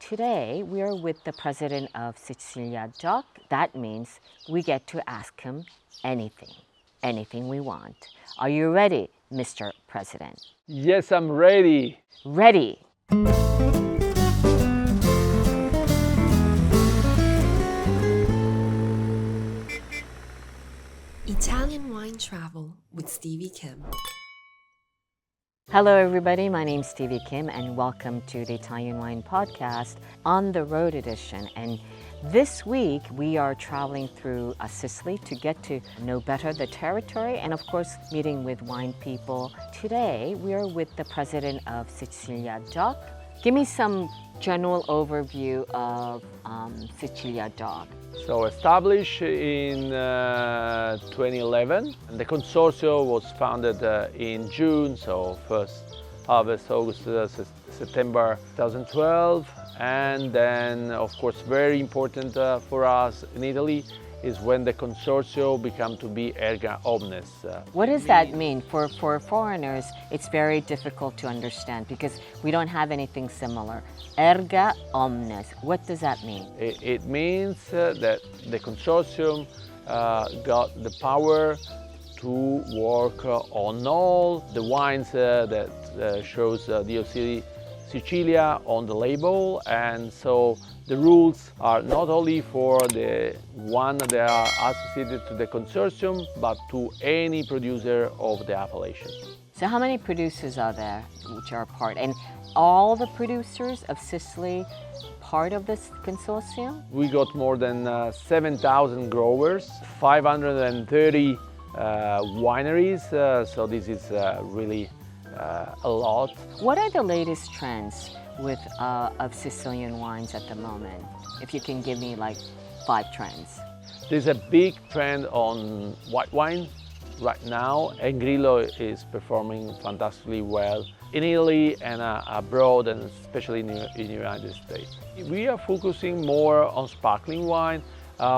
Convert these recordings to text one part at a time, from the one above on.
today we are with the President of Sicilia DOC. That means we get to ask him anything we want. Are you ready, Mr. President? Yes, I'm ready. Ready. Italian Wine Travel with Stevie Kim. Hello everybody, my name's Stevie Kim and welcome to the Italian Wine Podcast on the road edition. And this week we are traveling through Sicily to get to know better the territory and of course meeting with wine people. Today we are with the President of Sicilia DOC. Give me some general overview of Sicilia DOC. So established in 2011, and the Consortium was founded in June, so first harvest August, September 2012. And then, of course, very important for us in Italy is when the Consortium became to be erga omnes. What does that mean? For foreigners, it's very difficult to understand because we don't have anything similar. Erga omnes, what does that mean? It means that the Consortium got the power to work on all the wines that shows DOC Sicilia on the label, and so the rules are not only for the one that are associated to the Consortium, but to any producer of the appellation. So how many producers are there which are part? And all the producers of Sicily part of this consortium? We got more than 7,000 growers, 530 wineries, so this is really a lot. What are the latest trends with of Sicilian wines at the moment? If you can give me like 5 trends. There's a big trend on white wine right now, and Grillo is performing fantastically well in Italy and abroad, and especially in the United States. We are focusing more on sparkling wine.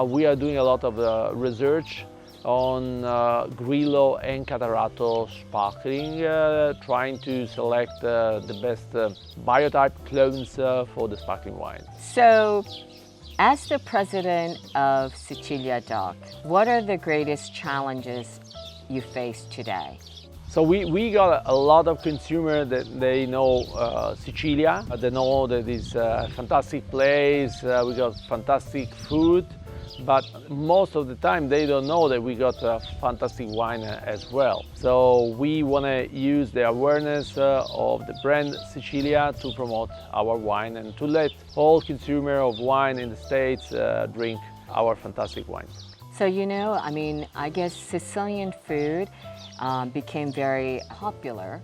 We are doing a lot of research on Grillo and Catarato sparkling, trying to select the best biotype clones for the sparkling wine. So, as the President of Sicilia DOC, what are the greatest challenges you face today? So we got a lot of consumers that they know Sicilia, they know that it's a fantastic place, we got fantastic food, but most of the time they don't know that we got fantastic wine as well. So we want to use the awareness of the brand Sicilia to promote our wine and to let all consumers of wine in the States drink our fantastic wine. So I guess Sicilian food became very popular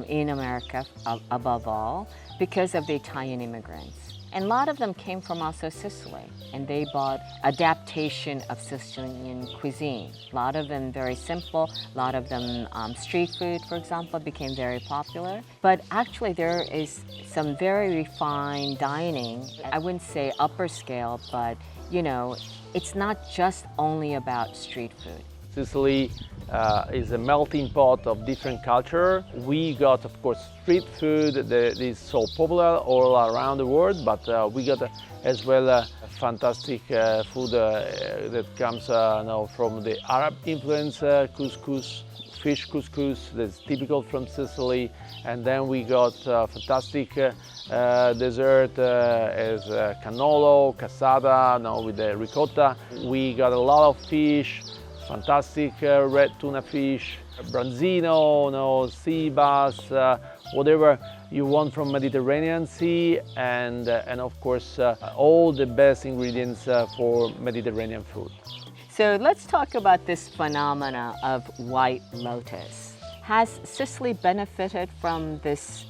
in America above all because of the Italian immigrants. And a lot of them came from also Sicily, and they bought adaptation of Sicilian cuisine. A lot of them very simple, a lot of them street food, for example, became very popular. But actually there is some very refined dining. I wouldn't say upper scale, but it's not just only about street food. Sicily is a melting pot of different culture. We got, of course, street food that is so popular all around the world, but we got as well fantastic food that comes from the Arab influence, couscous, fish couscous, that's typical from Sicily. And then we got fantastic dessert as cannolo, cassata, with the ricotta. We got a lot of fish, fantastic red tuna fish, branzino, sea bass, whatever you want from Mediterranean Sea, and of course all the best ingredients for Mediterranean food. So let's talk about this phenomena of White Lotus. Has Sicily benefited from this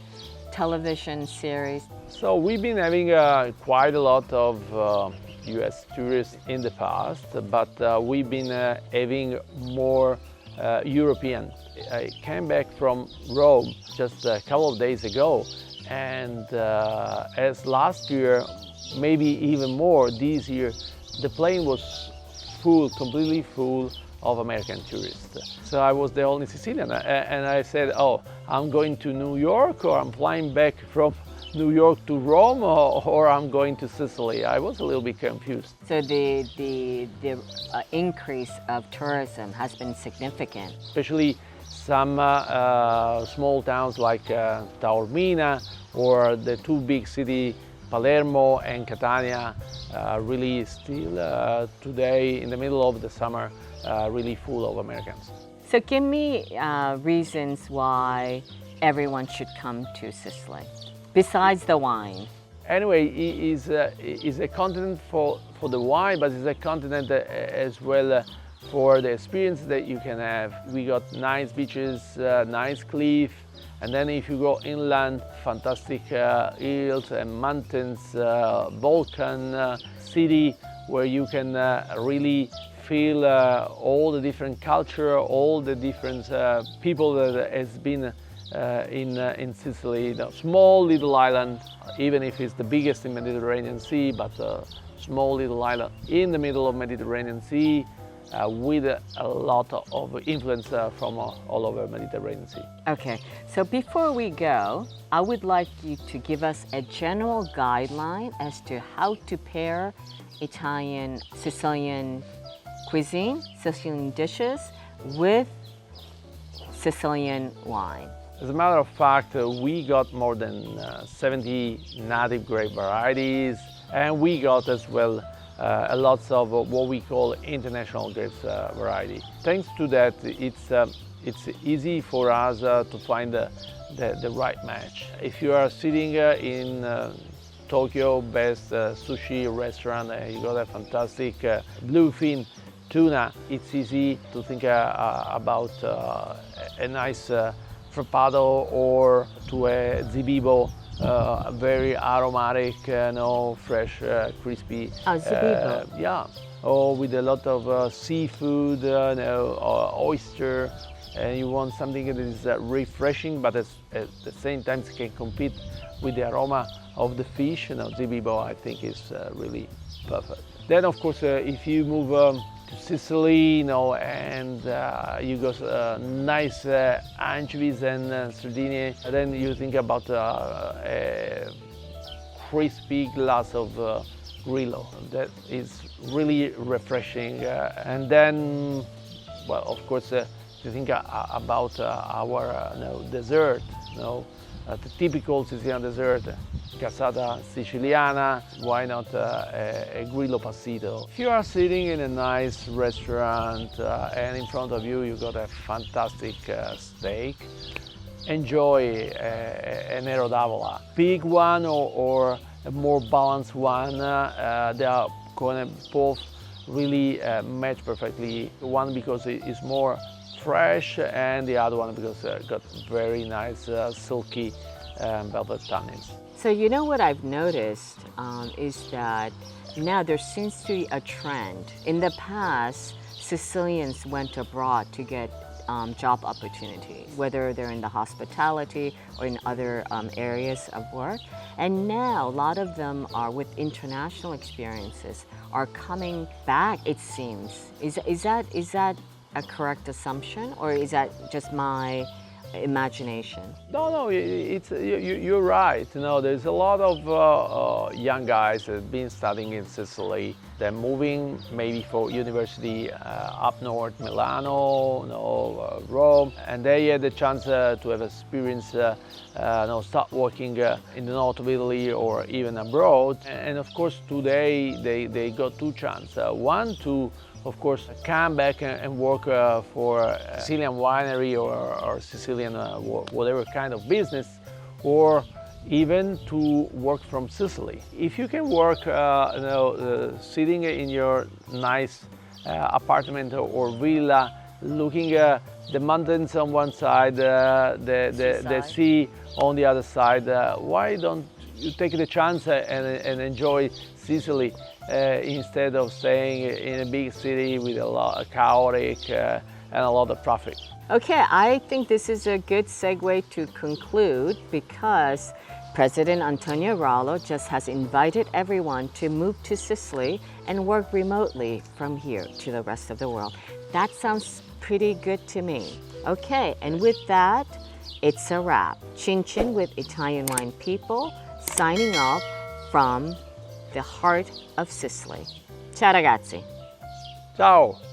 television series? So we've been having quite a lot of US tourists in the past, but we've been having more European. I came back from Rome just a couple of days ago, and as last year, maybe even more this year, the plane was full, completely full of American tourists. So I was the only Sicilian, and I said, oh, I'm going to New York or I'm flying back from New York to Rome or I'm going to Sicily. I was a little bit confused. So the increase of tourism has been significant. Especially some small towns like Taormina or the two big cities, Palermo and Catania, really still today in the middle of the summer, really full of Americans. So give me reasons why everyone should come to Sicily, besides the wine. Anyway, it is a continent for the wine, but it's a continent as well for the experience that you can have. We got nice beaches, nice cliff, and then if you go inland, fantastic hills and mountains, volcan city where you can really feel all the different culture, all the different people that has been in Sicily. Small little island, even if it's the biggest in Mediterranean Sea, but a small little island in the middle of Mediterranean Sea with a lot of influence from all over Mediterranean Sea. Okay, so before we go, I would like you to give us a general guideline as to how to pair Italian, Sicilian cuisine, Sicilian dishes with Sicilian wine. As a matter of fact, we got more than 70 native grape varieties, and we got as well a lot of what we call international grapes variety. Thanks to that, it's easy for us to find the right match. If you are sitting in Tokyo, best sushi restaurant, you got a fantastic bluefin tuna, it's easy to think about a nice frappato or to a zibibo, very aromatic, fresh, crispy. Oh, zibibo. Yeah, or with a lot of seafood, oyster, and you want something that is refreshing, but at the same time can compete with the aroma of the fish. Zibibo, I think, is really perfect. Then, of course, if you move to Sicily, and you got nice anchovies and sardine, then you think about a crispy glass of Grillo. That is really refreshing. And then, well, of course, you think about our dessert, the typical Sicilian dessert, cassata siciliana, why not a Grillo passito. If you are sitting in a nice restaurant and in front of you got a fantastic steak, enjoy a Nero d'Avola. Big one or a more balanced one, they are going to both really match perfectly. One because it is more fresh, and the other one because it got very nice silky velvet tannins. So what I've noticed is that now there seems to be a trend. In the past, Sicilians went abroad to get job opportunities, whether they're in the hospitality or in other areas of work. And now a lot of them are with international experiences are coming back, it seems. Is that a correct assumption, or is that just my imagination? No, you're right. There's a lot of young guys that have been studying in Sicily. They're moving maybe for university up north, Milano, Rome, and they had the chance to have experience, start working in the north of Italy or even abroad. And of course, today they got two chances. One to, of course, come back and work for a Sicilian winery or Sicilian whatever kind of business, or even to work from Sicily. If you can work sitting in your nice apartment or villa, looking at the mountains on one side, the sea on the other side, why don't you take the chance and enjoy Sicily instead of staying in a big city with a lot of chaotic and a lot of traffic? Okay, I think this is a good segue to conclude, because President Antonio Rallo just has invited everyone to move to Sicily and work remotely from here to the rest of the world. That sounds pretty good to me. Okay, and with that, it's a wrap. Chin Chin with Italian Wine People, signing off from the heart of Sicily. Ciao ragazzi. Ciao!